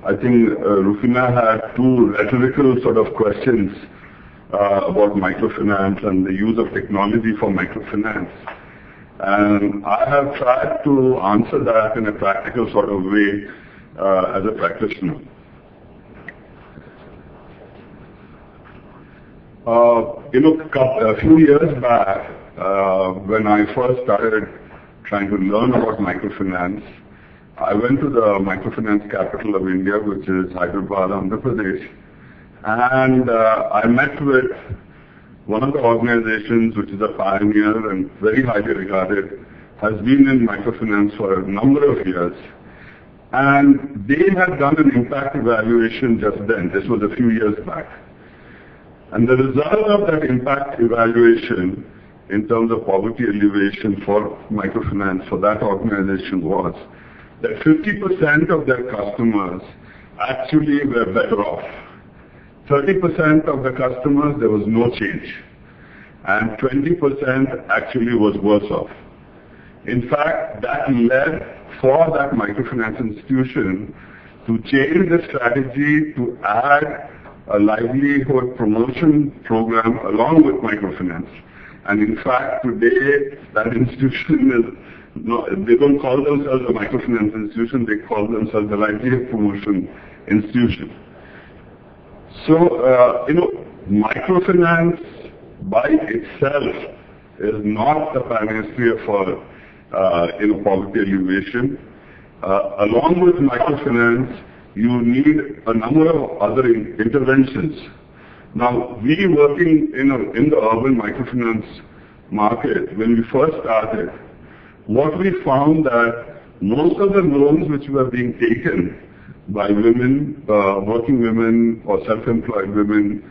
I think Rufina had two rhetorical sort of questions about microfinance and the use of technology for microfinance. And I have tried to answer that in a practical sort of way as a practitioner. A few years back, when I first started trying to learn about microfinance, I went to the microfinance capital of India, which is Hyderabad, Andhra Pradesh, and I met with one of the organizations which is a pioneer and very highly regarded, has been in microfinance for a number of years. And they had done an impact evaluation just then. This was a few years back. And the result of that impact evaluation in terms of poverty alleviation for microfinance for that organization was that 50% of their customers actually were better off. 30% of the customers, there was no change. And 20% actually was worse off. In fact, that led for that microfinance institution to change the strategy to add a livelihood promotion program along with microfinance. And in fact, today, that institution is, they don't call themselves a microfinance institution, they call themselves a livelihood promotion institution. So, microfinance by itself is not the panacea for, poverty alleviation. Along with microfinance, you need a number of other interventions. Now, we working in the urban microfinance market, when we first started, what we found that most of the loans which were being taken by women, working women or self-employed women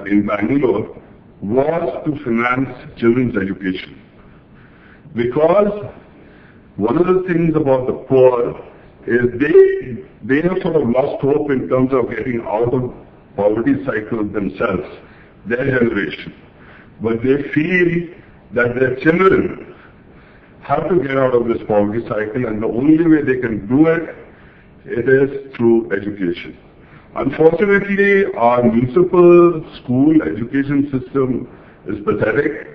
in Bangalore was to finance children's education. Because one of the things about the poor is they have sort of lost hope in terms of getting out of poverty cycle themselves, their generation. But they feel that their children have to get out of this poverty cycle, and the only way they can do it is through education. Unfortunately, our municipal school education system is pathetic.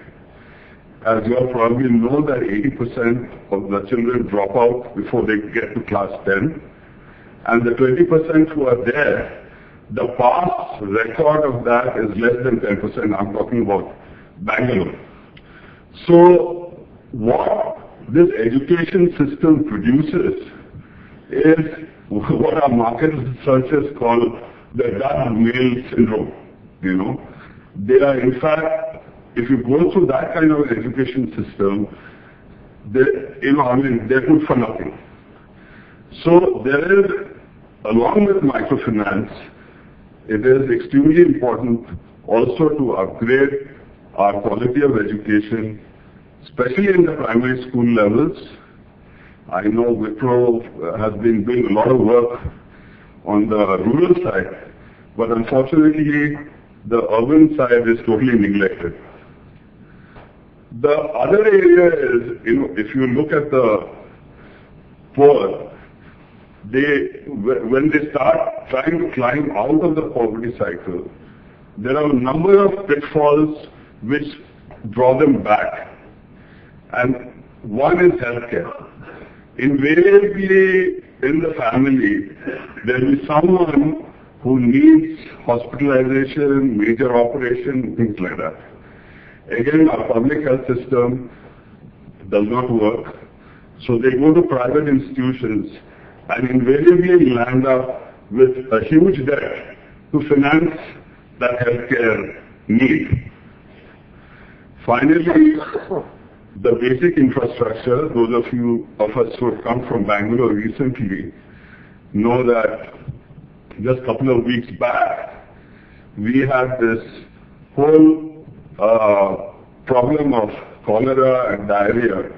As you all probably know that 80% of the children drop out before they get to class 10. And the 20% who are there, the past record of that is less than 10%. I'm talking about Bangalore. So what this education system produces is what our market researchers call the dull male syndrome. They are, in fact, if you go through that kind of an education system, they're good for nothing. So there is, along with microfinance, it is extremely important also to upgrade our quality of education, especially in the primary school levels. I know Wipro has been doing a lot of work on the rural side, but unfortunately the urban side is totally neglected. The other area is, if you look at the poor, when they start trying to climb out of the poverty cycle, there are a number of pitfalls which draw them back. And one is healthcare. Invariably in the family, there will be someone who needs hospitalization, major operation, things like that. Again, our public health system does not work. So they go to private institutions and invariably land up with a huge debt to finance that healthcare need. Finally, the basic infrastructure, those of us who have come from Bangalore recently know that just a couple of weeks back, we had this whole problem of cholera and diarrhea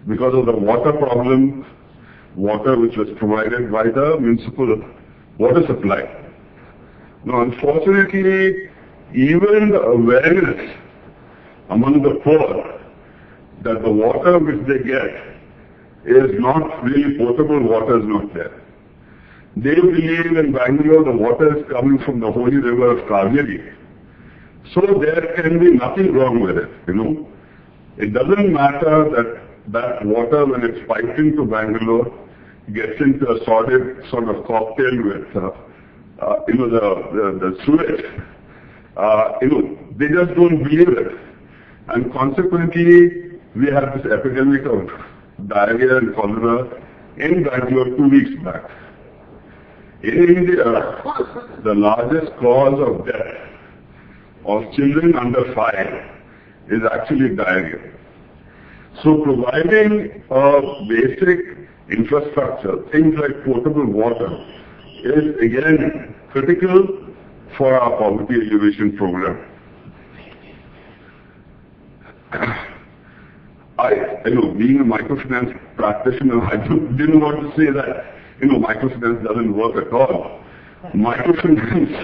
because of the water problem, water which was provided by the municipal water supply. Now, unfortunately, even the awareness among the poor that the water which they get is not really potable water is not there. They believe in Bangalore the water is coming from the holy river of Kaveri. So there can be nothing wrong with it, you know. It doesn't matter that that water, when it's piped into Bangalore, gets into a sort of cocktail with, the sewage. They just don't believe it. And consequently, we have this epidemic of diarrhea and cholera in Bangalore 2 weeks back. In India, the largest cause of death of children under 5 is actually diarrhea. So providing a basic infrastructure, things like potable water, is again critical for our poverty alleviation program. Being a microfinance practitioner, I didn't want to say that, microfinance doesn't work at all. Microfinance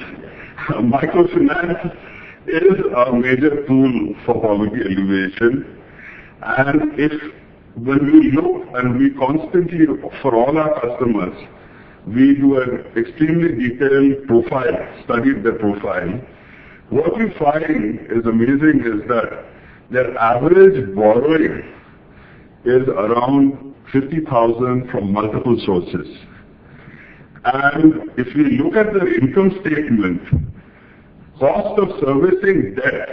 is a major tool for poverty alleviation. And when we look and we constantly, for all our customers, we do an extremely detailed profile, studied their profile. What we find is amazing is that their average borrowing is around 50,000 from multiple sources. And if we look at their income statement, cost of servicing debt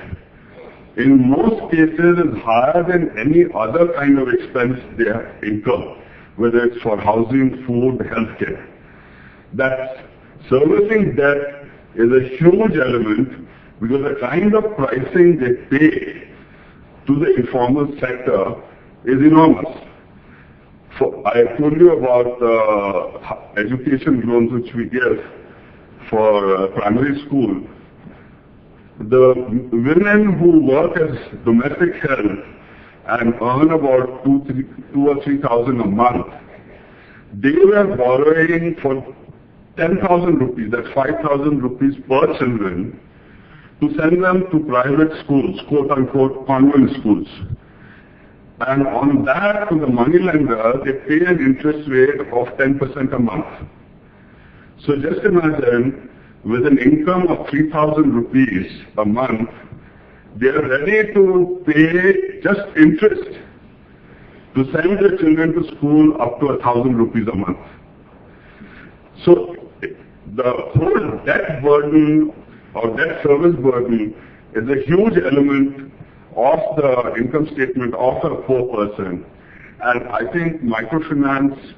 in most cases is higher than any other kind of expense they incur, whether it's for housing, food, healthcare. That servicing debt is a huge element because the kind of pricing they pay to the informal sector is enormous. So I told you about education loans which we give for primary school. The women who work as domestic help and earn about 2,000 or 3,000 a month, they were borrowing for 10,000 rupees, that's 5,000 rupees per children, to send them to private schools, quote-unquote convent schools. And on that, to the moneylender, they pay an interest rate of 10% a month. So just imagine, with an income of 3,000 rupees a month, they are ready to pay just interest to send their children to school up to 1,000 rupees a month. So the whole debt burden or debt service burden is a huge element of the income statement of a poor person. And I think microfinance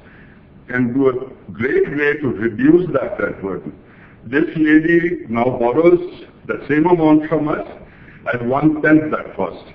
can do a great way to reduce that debt burden. This lady now borrows the same amount from us at 1/10 that cost.